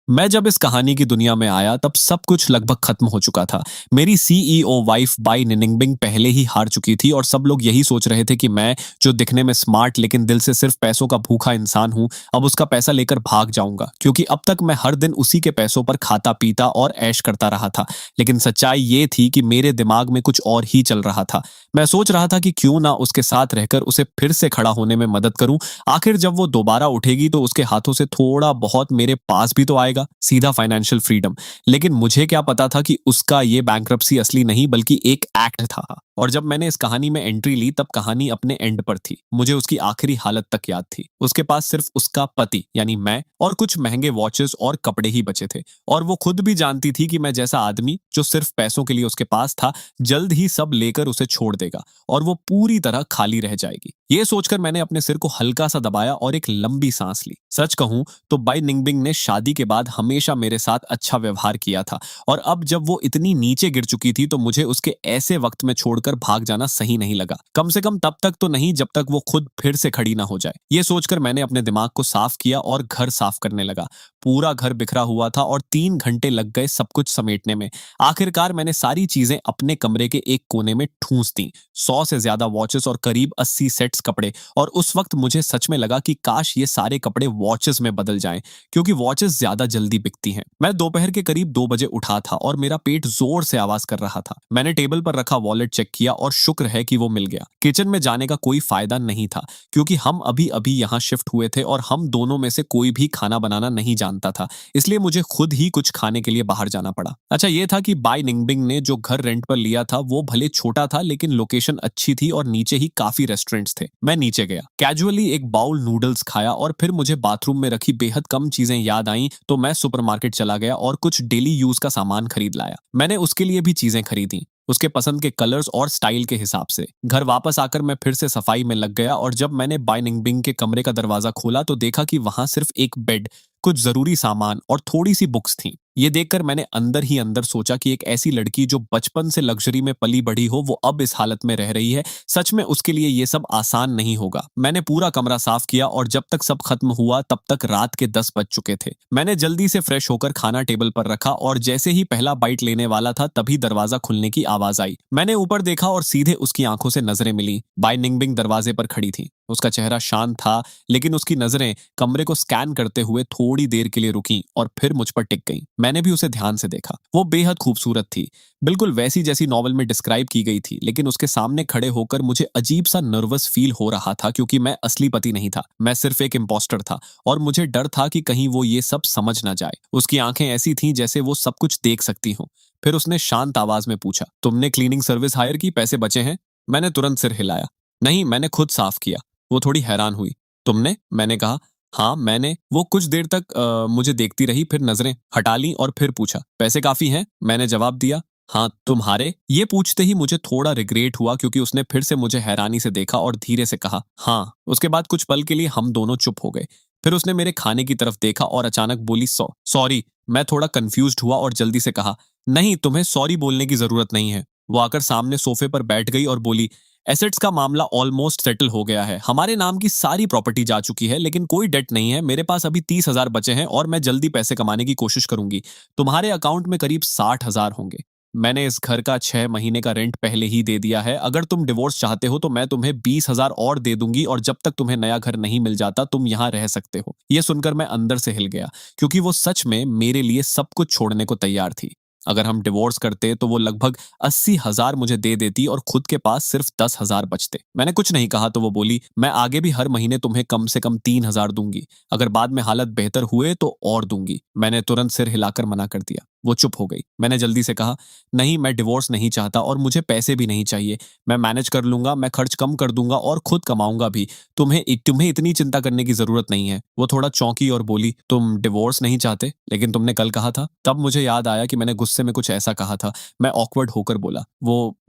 मैं जब इस कहानी की दुनिया में आया तब सब कुछ लगभग खत्म हो चुका था। मेरी सीईओ वाइफ बाई निनिंगबिंग पहले ही हार चुकी थी और सब लोग यही सोच रहे थे कि मैं, जो दिखने में स्मार्ट लेकिन दिल से सिर्फ पैसों का भूखा इंसान हूं, अब उसका पैसा लेकर भाग जाऊंगा, क्योंकि अब तक मैं हर दिन उसी के पैसों पर खाता पीता और ऐश करता रहा था। लेकिन सच्चाई ये थी कि मेरे दिमाग में कुछ और ही चल रहा था। मैं सोच रहा था कि क्यों ना उसके साथ रहकर उसे फिर से खड़ा होने में मदद करूं। आखिर जब वो दोबारा उठेगी तो उसके हाथों से थोड़ा बहुत मेरे पास भी तो आएगा, सीधा फाइनेंशियल फ्रीडम। लेकिन मुझे क्या पता था कि उसका ये बैंक्रप्सी असली नहीं बल्कि एक एक्ट था। और जब मैंने इस कहानी में एंट्री ली तब कहानी अपने एंड पर थी। मुझे उसकी आखिरी हालत तक याद थी। उसके पास सिर्फ उसका पति यानी मैं और कुछ महंगे वॉचेस और कपड़े ही बचे थे। और वो खुद भी जानती थी कि मैं जैसा आदमी जो सिर्फ पैसों के लिए उसके पास था, जल्द ही सब लेकर उसे छोड़ देगा और वो पूरी तरह खाली रह जाएगी। ये सोचकर मैंने अपने सिर को हल्का सा दबाया और एक लंबी सांस ली। सच कहूं तो बाई निंगबिंग ने शादी के बाद हमेशा मेरे साथ अच्छा व्यवहार किया था, और अब जब वो इतनी नीचे गिर चुकी थी तो मुझे उसके ऐसे वक्त में छोड़कर भाग जाना सही नहीं लगा। कम से कम तब तक तो नहीं जब तक वो खुद फिर से खड़ी ना हो जाए। ये सोचकर मैंने अपने दिमाग को साफ किया और घर साफ करने लगा। पूरा घर बिखरा हुआ था और 3 घंटे लग गए सब कुछ समेटने में। आखिरकार मैंने सारी चीजें अपने कमरे के एक कोने में ठूंस दी। 100 से ज्यादा वॉचेस और करीब 80 सेट्स कपड़े। और उस वक्त मुझे सच में लगा कि काश ये सारे कपड़े वॉचेस में बदल जाएं, क्योंकि वॉचेस ज्यादा जल्दी बिकती हैं। मैं दोपहर के करीब 2 बजे उठा था और मेरा पेट जोर से आवाज कर रहा था। मैंने टेबल पर रखा वॉलेट चेक किया और शुक्र है कि वो मिल गया। किचन में जाने का कोई फायदा नहीं था, क्योंकि हम अभी अभी यहाँ शिफ्ट हुए थे और हम दोनों में से कोई भी खाना बनाना नहीं जानता था। इसलिए मुझे खुद ही कुछ खाने के लिए बाहर जाना पड़ा। अच्छा ये था कि बाई निंगबिंग ने जो घर रेंट पर लिया था वो भले छोटा था, लेकिन लोकेशन अच्छी थी और नीचे ही काफी रेस्टोरेंट्स थे। मैं नीचे गया, कैजुअली एक बाउल नूडल्स खाया और फिर मुझे बाथरूम में रखी बेहद कम चीजें याद आईं, तो मैं सुपरमार्केट चला गया और कुछ डेली यूज का सामान खरीद लाया। मैंने उसके लिए भी चीजें खरीदी, उसके पसंद के कलर्स और स्टाइल के हिसाब से। घर वापस आकर मैं फिर से सफाई में लग गया और जब मैंने बाई निंगबिंग के कमरे का दरवाजा खोला तो देखा कि वहां सिर्फ एक बेड, कुछ जरूरी सामान और थोड़ी सी बुक्स थी। ये देखकर मैंने अंदर ही अंदर सोचा कि एक ऐसी लड़की जो बचपन से लग्जरी में पली बढ़ी हो, वो अब इस हालत में रह रही है। सच में उसके लिए ये सब आसान नहीं होगा। मैंने पूरा कमरा साफ किया और जब तक सब खत्म हुआ तब तक रात के 10 बज चुके थे। मैंने जल्दी से फ्रेश होकर खाना टेबल पर रखा और जैसे ही पहला बाइट लेने वाला था तभी दरवाजा खुलने की आवाज आई। मैंने ऊपर देखा और सीधे उसकी आंखों से नजरें मिली। बाई निंगबिंग दरवाजे पर खड़ी थी। उसका चेहरा शांत था, लेकिन उसकी नजरें कमरे को स्कैन करते हुए थोड़ी देर के लिए रुकी और फिर मुझ पर टिक गईं। मैंने भी उसे ध्यान से देखा। वो बेहद खूबसूरत थी, बिल्कुल वैसी जैसी नॉवल में डिस्क्राइब की गई थी। लेकिन उसके सामने खड़े होकर मुझे अजीब सा नर्वस फील हो रहा था, क्योंकि मैं असली पति नहीं था, मैं सिर्फ एक इम्पोस्टर था। और मुझे डर था कि कहीं वो ये सब समझ ना जाए। उसकी आंखें ऐसी थीं जैसे वो सब कुछ देख सकती हो। फिर उसने शांत आवाज में पूछा, तुमने क्लीनिंग सर्विस हायर की, पैसे बचे हैं? मैंने तुरंत सिर हिलाया। नहीं, मैंने खुद साफ किया। वो थोड़ी हैरान हुई। तुमने? मैंने कहा, हाँ मैंने। वो कुछ देर तक मुझे देखती रही, फिर नजरें हटा ली और फिर पूछा, पैसे काफी हैं? मैंने जवाब दिया, हाँ। तुम्हारे? ये पूछते ही मुझे थोड़ा रिग्रेट हुआ, क्योंकि उसने फिर से मुझे हैरानी से देखा और धीरे से कहा, हाँ। उसके बाद कुछ पल के लिए हम दोनों चुप हो गए। फिर उसने मेरे खाने की तरफ देखा और अचानक बोली, सॉरी। मैं थोड़ा कंफ्यूज्ड हुआ और जल्दी से कहा, नहीं, तुम्हें सॉरी बोलने की जरूरत नहीं है। वो आकर सामने सोफे पर बैठ गई और बोली, एसेट्स का मामला ऑलमोस्ट सेटल हो गया है। हमारे नाम की सारी प्रॉपर्टी जा चुकी है, लेकिन कोई डेट नहीं है। मेरे पास अभी 30,000 बचे हैं और मैं जल्दी पैसे कमाने की कोशिश करूंगी। तुम्हारे अकाउंट में करीब 60,000 होंगे। मैंने इस घर का 6 महीने का रेंट पहले ही दे दिया है। अगर तुम डिवोर्स चाहते हो तो मैं तुम्हें 20,000 और दे दूंगी, और जब तक तुम्हें नया घर नहीं मिल जाता तुम यहाँ रह सकते हो। यह सुनकर मैं अंदर से हिल गया, क्योंकि वो सच में मेरे लिए सब कुछ छोड़ने को तैयार थी। अगर हम डिवोर्स करते तो वो लगभग 80,000 मुझे दे देती और खुद के पास सिर्फ 10,000 बचते। मैंने कुछ नहीं कहा तो वो बोली, मैं आगे भी हर महीने तुम्हें कम से कम 3,000 दूंगी। अगर बाद में हालत बेहतर हुए तो और दूंगी। मैंने तुरंत सिर हिलाकर मना कर दिया। वो चुप हो गई। मैंने जल्दी से कहा, नहीं, मैं डिवोर्स नहीं चाहता और मुझे पैसे भी नहीं चाहिए। मैं मैनेज कर लूंगा, मैं खर्च कम कर दूंगा और खुद कमाऊंगा भी। तुम्हें इतनी चिंता करने की जरूरत नहीं है। वो थोड़ा चौंकी और बोली, तुम डिवोर्स नहीं चाहते, लेकिन तुमने कल कहा था। तब मुझे याद आया कि मैंने गुस्से में कुछ ऐसा कहा था। मैं ऑकवर्ड होकर बोला,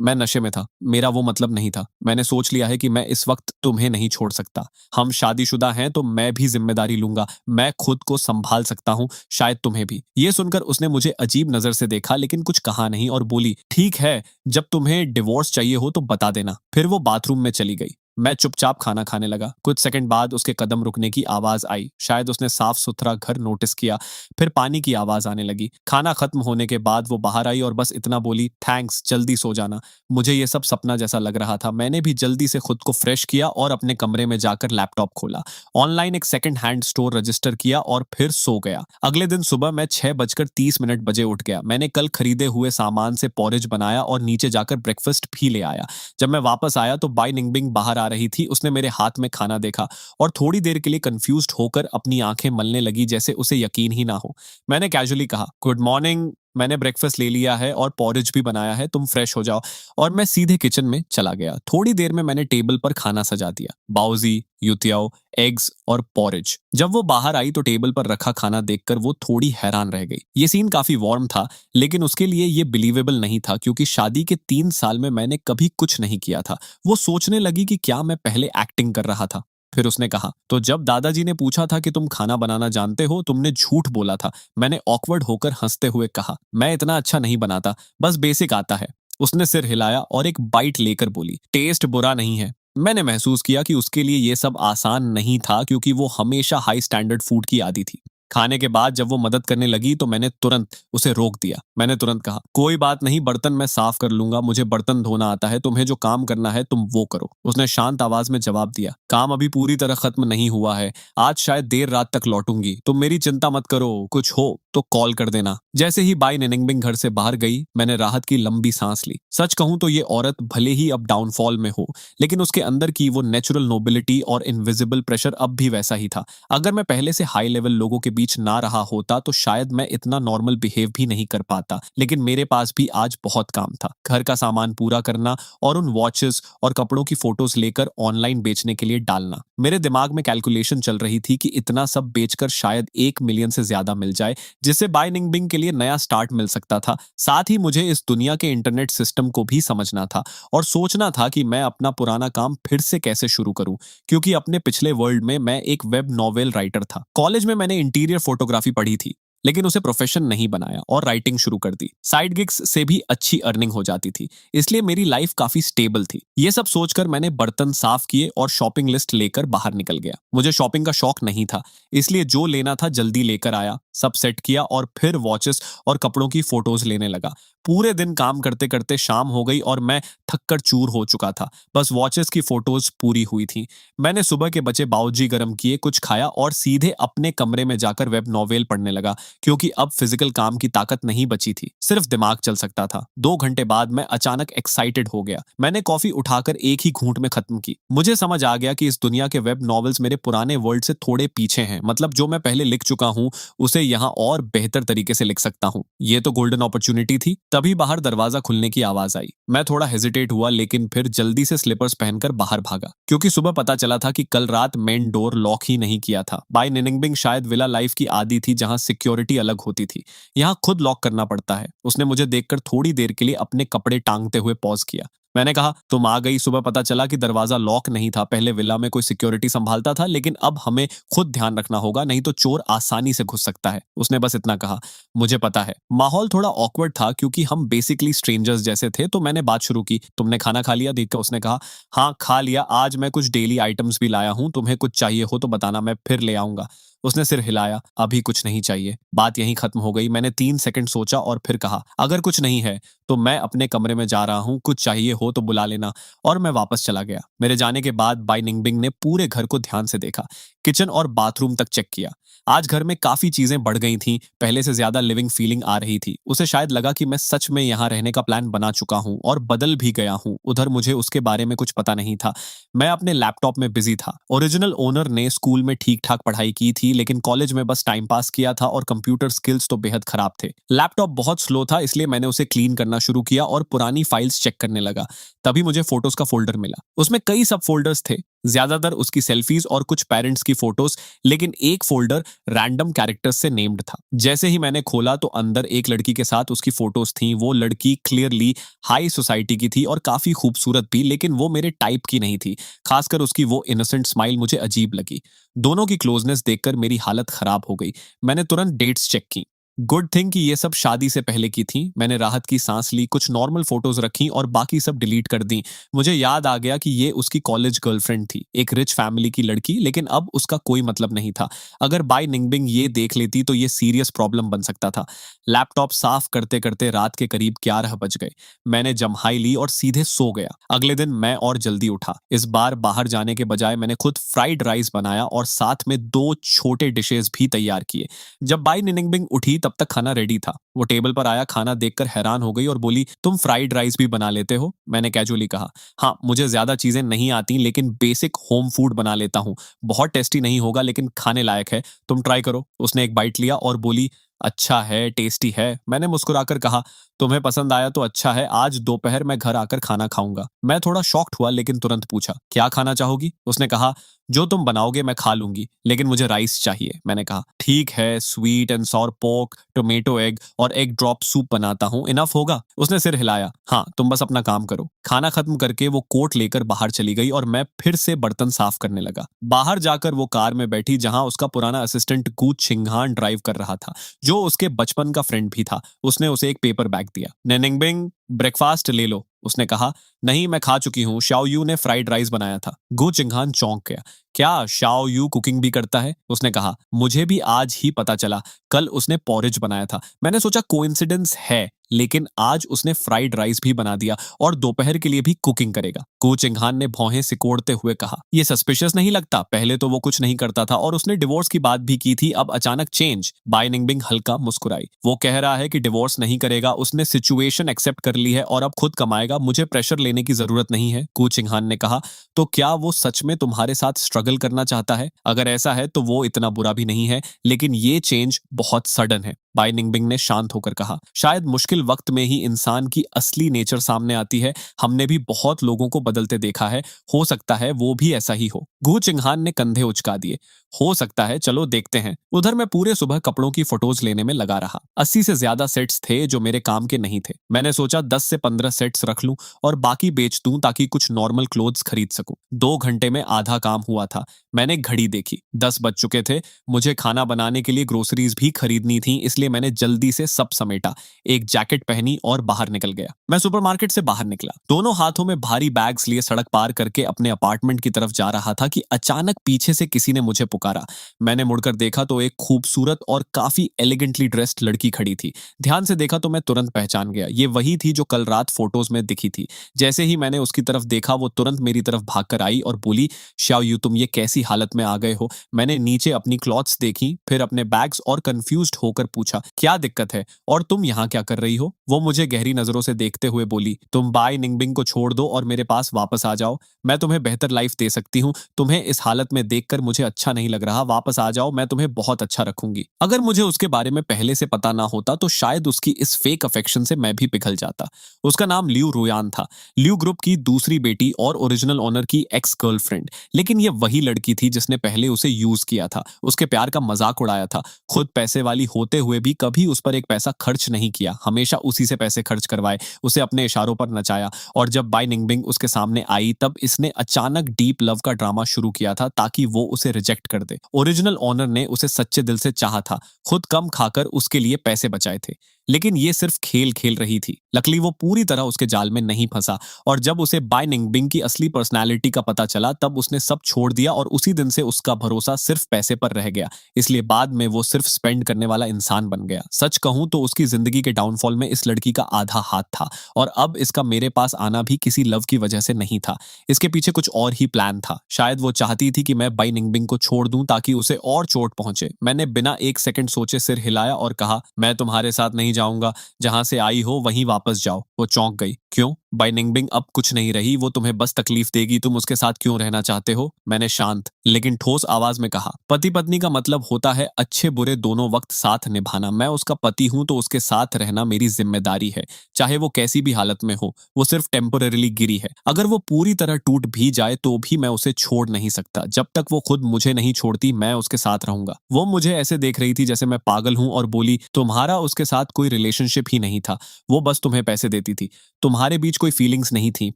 मैं नशे में था, मेरा वो मतलब नहीं था। मैंने सोच लिया है कि मैं इस वक्त तुम्हें नहीं छोड़ सकता। हम शादीशुदा हैं तो मैं भी जिम्मेदारी लूंगा। मैं खुद को संभाल सकता हूँ, शायद तुम्हें भी। ये सुनकर उसने मुझे अजीब नजर से देखा, लेकिन कुछ कहा नहीं और बोली, ठीक है, जब तुम्हें डिवोर्स चाहिए हो तो बता देना। फिर वो बाथरूम में चली गई। मैं चुपचाप खाना खाने लगा। कुछ सेकंड बाद उसके कदम रुकने की आवाज आई। शायद उसने साफ सुथरा घर नोटिस किया। फिर पानी की आवाज आने लगी। खाना खत्म होने के बाद वो बाहर आई और बस इतना बोली, थैंक्स, जल्दी सो जाना। मुझे ये सब सपना जैसा लग रहा था। मैंने भी जल्दी से खुद को फ्रेश किया और अपने कमरे में जाकर लैपटॉप खोला। ऑनलाइन एक सेकंड हैंड स्टोर रजिस्टर किया और फिर सो गया। अगले दिन सुबह मैं 6:30 बजे उठ गया। मैंने कल खरीदे हुए सामान से पॉरेज बनाया और नीचे जाकर ब्रेकफास्ट भी ले आया। जब मैं वापस आया तो बाई निंगबिंग बाहर आ रही थी। उसने मेरे हाथ में खाना देखा और थोड़ी देर के लिए कंफ्यूज्ड होकर अपनी आंखें मलने लगी जैसे उसे यकीन ही ना हो। मैंने कैजुअली कहा, गुड मॉर्निंग, मैंने ब्रेकफास्ट ले लिया है और पॉरेज भी बनाया है, तुम फ्रेश हो जाओ। और मैं सीधे किचन में चला गया। थोड़ी देर में मैंने टेबल पर खाना सजा दिया, बाउजी, यूतियाओ, एग्स और पॉरेज। जब वो बाहर आई तो टेबल पर रखा खाना देखकर वो थोड़ी हैरान रह गई। ये सीन काफी वार्म था, लेकिन उसके लिए ये बिलीवेबल नहीं था क्योंकि शादी के 3 साल में मैंने कभी कुछ नहीं किया था। वो सोचने लगी कि क्या मैं पहले एक्टिंग कर रहा था। फिर उसने कहा, तो जब दादाजी ने पूछा था कि तुम खाना बनाना जानते हो, तुमने झूठ बोला था। मैंने ऑकवर्ड होकर हंसते हुए कहा, मैं इतना अच्छा नहीं बनाता, बस बेसिक आता है। उसने सिर हिलाया और एक बाइट लेकर बोली, टेस्ट बुरा नहीं है। मैंने महसूस किया कि उसके लिए ये सब आसान नहीं था क्योंकि वो हमेशा हाई स्टैंडर्ड फूड की आदी थी। खाने के बाद जब वो मदद करने लगी तो मैंने तुरंत उसे रोक दिया। मैंने तुरंत कहा, कोई बात नहीं, बर्तन मैं साफ कर लूंगा, मुझे बर्तन धोना आता है, तुम्हें जो काम करना है तुम वो करो। उसने शांत आवाज में जवाब दिया, काम अभी पूरी तरह खत्म नहीं हुआ है, आज शायद देर रात तक लौटूंगी, तुम मेरी चिंता मत करो, कुछ हो तो कॉल कर देना। जैसे ही बाई निनिंगबिंग घर से बाहर गई, मैंने राहत की लंबी सांस ली। सच कहूं तो ये औरत भले ही अब डाउनफॉल में हो, लेकिन उसके अंदर की वो नेचुरल नोबिलिटी और इनविजिबल प्रेशर अब भी वैसा ही था। अगर मैं पहले से हाई लेवल लोगों के बीच ना रहा होता तो शायद मैं इतना नॉर्मल बिहेव भी नहीं कर पाता। लेकिन मेरे पास भी आज बहुत काम था, घर का सामान पूरा करना और उन वॉचेस और कपड़ों की फोटोज लेकर ऑनलाइन बेचने के लिए डालना। मेरे दिमाग में कैलकुलेशन चल रही थी कि इतना सब बेचकर शायद 1 मिलियन से ज्यादा मिल जाए, जिससे बाय निंगबिंग के लिए नया स्टार्ट मिल सकता था। साथ ही मुझे इस दुनिया के इंटरनेट सिस्टम को भी समझना था और सोचना था कि मैं अपना पुराना काम फिर से कैसे शुरू करूं, क्योंकि अपने पिछले वर्ल्ड में मैं एक वेब नॉवेल राइटर था। कॉलेज में मैंने इंटीरियर फोटोग्राफी पढ़ी थी, लेकिन उसे प्रोफेशन नहीं बनाया और राइटिंग शुरू कर दी। साइड गिग्स से भी अच्छी अर्निंग हो जाती थी, इसलिए मेरी लाइफ काफी स्टेबल थी। ये सब सोचकर मैंने बर्तन साफ किए और शॉपिंग लिस्ट लेकर बाहर निकल गया। मुझे शॉपिंग का शौक नहीं था, इसलिए जो लेना था जल्दी लेकर आया, सब सेट किया और फिर वॉचेस और कपड़ों की फोटोज लेने लगा। पूरे दिन काम करते करते शाम हो गई और मैं थककर चूर हो चुका था। बस वॉचेस की फोटोज पूरी हुई थी। मैंने सुबह के बचे बाउजी गर्म किए, कुछ खाया और सीधे अपने कमरे में जाकर वेब नॉवेल पढ़ने लगा, क्योंकि अब फिजिकल काम की ताकत नहीं बची थी, सिर्फ दिमाग चल सकता था। 2 घंटे बाद मैं अचानक एक्साइटेड हो गया। मैंने कॉफी उठाकर एक ही घूंट में खत्म की। मुझे समझ आ गया कि इस दुनिया के वेब नॉवेल्स मेरे पुराने वर्ल्ड से थोड़े पीछे हैं। मतलब जो मैं पहले लिख चुका हूँ उसे यहाँ और बेहतर तरीके से लिख सकता हूँ। ये तो गोल्डन अपॉर्चुनिटी थी। तभी बाहर दरवाजा खुलने की आवाज आई। मैं थोड़ा हेजिटेट हुआ, लेकिन फिर जल्दी से स्लीपर्स पहनकर बाहर भागा, क्योंकि सुबह पता चला था कि कल रात मेन डोर लॉक ही नहीं किया था। बाय निनिंगबिंग शायद विला लाइफ की आदी थी जहां सिक्योरिटी अलग होती थी। यहाँ खुद लॉक करना पड़ता है। उसने मुझे देखकर थोड़ी देर के लिए अपने कपड़े टांगते हुए पॉज किया। मैंने कहा, तुम आ गई। सुबह पता चला कि दरवाजा लॉक नहीं था। पहले विला में कोई सिक्योरिटी संभालता था, लेकिन अब हमें खुद ध्यान रखना होगा, नहीं तो चोर आसानी से घुस सकता है। उसने बस इतना कहा। मुझे पता है। माहौल थोड़ा ऑकवर्ड था क्योंकि हम बेसिकली स्ट्रेंजर्स जैसे थे, तो मैंने बात शुरू की, तुमने खाना खा लिया? देखकर उसने कहा, हाँ खा लिया। आज मैं कुछ डेली आइटम्स भी लाया हूँ, तुम्हें कुछ चाहिए हो तो बताना, मैं फिर ले आऊंगा। उसने सिर हिलाया, अभी कुछ नहीं चाहिए। बात यहीं खत्म हो गई। मैंने 3 सेकंड सोचा और फिर कहा, अगर कुछ नहीं है तो मैं अपने कमरे में जा रहा हूँ, कुछ चाहिए हो तो बुला लेना। और मैं वापस चला गया। मेरे जाने के बाद बाई निंगबिंग ने पूरे घर को ध्यान से देखा, किचन और बाथरूम तक चेक किया। आज घर में काफी चीजें बढ़ गई थीं, पहले से ज्यादा लिविंग फीलिंग आ रही थी। उसे शायद लगा कि मैं सच में यहाँ रहने का प्लान बना चुका हूँ और बदल भी गया हूँ। उधर मुझे उसके बारे में कुछ पता नहीं था। मैं अपने लैपटॉप में बिजी था। ओरिजिनल ओनर ने स्कूल में ठीक ठाक पढ़ाई की थी, लेकिन कॉलेज में बस टाइम पास किया था और कंप्यूटर स्किल्स तो बेहद खराब थे। लैपटॉप बहुत स्लो था, इसलिए मैंने उसे क्लीन करना शुरू किया और पुरानी फाइल्स चेक करने लगा। तभी मुझे फोटोज का फोल्डर मिला। उसमें कई सब फोल्डर्स थे, ज्यादातर उसकी सेल्फीज और कुछ पेरेंट्स की फोटोज, लेकिन एक फोल्डर रैंडम कैरेक्टर्स से नेम्ड था। जैसे ही मैंने खोला तो अंदर एक लड़की के साथ उसकी फोटोज थीं। वो लड़की क्लियरली हाई सोसाइटी की थी और काफी खूबसूरत भी, लेकिन वो मेरे टाइप की नहीं थी। खासकर उसकी वो इनोसेंट स्माइल मुझे अजीब लगी। दोनों की क्लोजनेस देखकर मेरी हालत खराब हो गई। मैंने तुरंत डेट्स चेक की। गुड थिंग कि ये सब शादी से पहले की थी। मैंने राहत की सांस ली, कुछ नॉर्मल फोटोज रखी और बाकी सब डिलीट कर दी। मुझे याद आ गया कि ये उसकी कॉलेज गर्लफ्रेंड थी, एक रिच फैमिली की लड़की, लेकिन अब उसका कोई मतलब नहीं था। अगर बाई निंगबिंग ये देख लेती तो ये सीरियस प्रॉब्लम बन सकता था। लैपटॉप साफ करते करते रात के करीब 11 बज गए। मैंने जम्हाई ली और सीधे सो गया। अगले दिन मैं और जल्दी उठा। इस बार बाहर जाने के बजाय मैंने खुद फ्राइड राइस बनाया और साथ में 2 छोटे डिशेस भी तैयार किए। जब बाई निनिंगबिंग उठी तब तक खाना रेडी था। वो टेबल पर आया, खाना देखकर हैरान हो गई और बोली, तुम फ्राइड राइस भी बना लेते हो? मैंने कैजुअली कहा, हाँ, मुझे ज्यादा चीजें नहीं आती लेकिन बेसिक होम फूड बना लेता हूँ। बहुत टेस्टी नहीं होगा लेकिन खाने लायक है, तुम ट्राई करो। उसने एक बाइट लिया और बोली, अच्छा है, टेस्टी है। मैंने मुस्कुराकर कहा, तुम्हें पसंद आया तो अच्छा है, आज दोपहर मैं घर आकर खाना खाऊंगा। मैं थोड़ा शॉक्ड हुआ लेकिन तुरंत पूछा, क्या खाना चाहोगी? उसने कहा, जो तुम बनाओगे मैं खा लूंगी लेकिन मुझे राइस चाहिए। मैंने कहा, ठीक है, sweet and sour pork, tomato egg और एक ड्रॉप सूप बनाता हूँ, इनफ होगा? उसने सिर हिलाया, हाँ, तुम बस अपना काम करो। खाना खत्म करके वो कोट लेकर बाहर चली गई और मैं फिर से बर्तन साफ करने लगा। बाहर जाकर वो कार में बैठी जहां उसका पुराना असिस्टेंट गू छिंगहान ड्राइव कर रहा था, जो उसके बचपन का फ्रेंड भी था। उसने उसे एक पेपर बैग दिया। नेनिंगबिंग, ब्रेकफास्ट ले लो। उसने कहा, नहीं, मैं खा चुकी हूँ, शाओ यू ने फ्राइड राइस बनाया था। गु चिंगहान चौंक गया। क्या शाओ यू कुकिंग भी करता है? उसने कहा, मुझे भी आज ही पता चला, कल उसने पॉरेज बनाया था। मैंने सोचा कोइंसिडेंस है, लेकिन आज उसने फ्राइड राइस भी बना दिया और दोपहर के लिए भी कुकिंग करेगा। गु चिंगहान ने भौहें सिकोड़ते हुए कहा, यह सस्पिशियस नहीं लगता? पहले तो वो कुछ नहीं करता था और उसने डिवोर्स की बात भी की थी, अब अचानक चेंज। बाई निंगबिंग हल्का मुस्कुराई। वो कह रहा है कि डिवोर्स नहीं करेगा, उसने सिचुएशन एक्सेप्ट कर ली है और अब खुद कमाएगा, मुझे प्रेशर लेने की जरूरत नहीं है। गु चिंगहान ने कहा, तो क्या वो सच में तुम्हारे साथ स्ट्रगल करना चाहता है? अगर ऐसा है तो वो इतना बुरा भी नहीं है, लेकिन ये चेंज बहुत सडन है। बाई निंगबिंग ने शांत होकर कहा, शायद मुश्किल वक्त में ही इंसान की असली नेचर सामने आती है। हमने भी बहुत लोगों को बदलते देखा है, हो सकता है वो भी ऐसा ही हो। गु चिंगहान ने कंधे उचका दिए। हो सकता है, चलो देखते हैं। उधर मैं पूरे सुबह कपड़ों की फोटोज लेने में लगा रहा। 80 से ज्यादा सेट्स थे जो मेरे काम के नहीं थे। मैंने सोचा 10 से 15 सेट्स रख लूं और बाकी बेच दूं ताकि कुछ नॉर्मल क्लोथ्स खरीद सकूं। 2 घंटे में आधा काम हुआ था। मैंने घड़ी देखी, 10 बज चुके थे। मुझे खाना बनाने के लिए ग्रोसरीज भी खरीदनी थी, इसलिए मैंने जल्दी से सब समेटा, एक जैकेट पहनी और बाहर निकल गया। मैं सुपरमार्केट से बाहर निकला, दोनों हाथों में भारी बैग्स लिए सड़क पार करके अपने अपार्टमेंट की तरफ जा रहा था कि अचानक पीछे से किसी ने मुझे पुकारा। मैंने मुड़कर देखा तो एक खूबसूरत और काफी एलिगेंटली ड्रेस्ड लड़की खड़ी थी। ध्यान से देखा तो मैं तुरंत पहचान गया, ये वही थी जो कल रात फोटोज में दिखी थी। जैसे ही मैंने उसकी तरफ देखा वो तुरंत मेरी तरफ भागकर आई और बोली, शाओ यू, तुम ये कैसी हालत में आ गए हो? मैंने नीचे अपनी क्लॉथ्स देखी, फिर अपने बैग्स और कंफ्यूज्ड होकर पूछा, क्या दिक्कत है और तुम यहाँ क्या कर रही हो? वो मुझे गहरी नजरों से देखते हुए बोली, तुम बाई निंगबिंग को छोड़ दो और मेरे पास वापस आ जाओ। मैं तुम्हें बेहतर लाइफ दे सकती हूँ। तुम्हें इस हालत में देखकर मुझे अच्छा नहीं लग रहा, वापस आ जाओ, मैं तुम्हें बहुत अच्छा रखूंगी। अगर मुझे उसके बारे में पहले से पता ना होता तो शायद उसकी इस फेक अफेक्शन से मैं भी पिघल जाता। उसका नाम लियू रुयान था, लियू ग्रुप की दूसरी बेटी और ओरिजिनल ओनर की एक्स गर्लफ्रेंड। लेकिन ये वही लड़की थी जिसने पहले उसे यूज किया था, उसके प्यार का मजाक उड़ाया था। खुद पैसे वाली होते हुए भी कभी उस पर एक पैसा खर्च नहीं किया, हमेशा उसी से पैसे खर्च करवाए, उसे अपने इशारों पर नचाया। और जब बाई निंगबिंग उसके सामने आई तब इसने अचानक डीप लव का ड्रामा शुरू किया था ताकि वो उसे रिजेक्ट कर दे। ओरिजिनल ओनर ने उसे सच्चे दिल से चाहा था, खुद कम खाकर उसके लिए पैसे बचाए थे, लेकिन ये सिर्फ खेल खेल रही थी। लकली वो पूरी तरह उसके जाल में नहीं फंसा और जब उसे बाई निंगबिंग की असली पर्सनालिटी का पता चला तब उसने सब छोड़ दिया और उसी दिन से उसका भरोसा सिर्फ पैसे पर रह गया। इसलिए बाद में वो सिर्फ स्पेंड करने वाला इंसान बन गया। सच कहूं तो उसकी जिंदगी के डाउनफॉल में इस लड़की का आधा हाथ था और अब इसका मेरे पास आना भी किसी लव की वजह से नहीं था। इसके पीछे कुछ और ही प्लान था। शायद वो चाहती थी कि मैं बाई निंगबिंग को छोड़ दूं ताकि उसे और चोट पहुंचे। मैंने बिना एक सेकंड सोचे सिर हिलाया और कहा, मैं तुम्हारे साथ नहीं जाऊंगा, जहां से आई हो वहीं वापस जाओ। वो चौंक गई। क्यों? बाई निंगबिंग अब कुछ नहीं रही, वो तुम्हें बस तकलीफ देगी, तुम उसके साथ क्यों रहना चाहते हो? मैंने शांत लेकिन ठोस आवाज में कहा, पति पत्नी का मतलब होता है अच्छे बुरे दोनों वक्त साथ निभाना। मैं उसका पति हूं तो उसके साथ रहना मेरी जिम्मेदारी है, चाहे वो कैसी भी हालत में हो। वो सिर्फ टेम्पोरेरीली गिरी है, अगर वो पूरी तरह टूट भी जाए तो भी मैं उसे छोड़ नहीं सकता। जब तक वो खुद मुझे नहीं छोड़ती मैं उसके साथ रहूंगा। वो मुझे ऐसे देख रही थी जैसे मैं पागल हूं और बोली, तुम्हारा उसके साथ कोई रिलेशनशिप ही नहीं था, वो बस तुम्हें पैसे देती थी। तुम्हारे बीच कोई फीलिंग्स नहीं थी।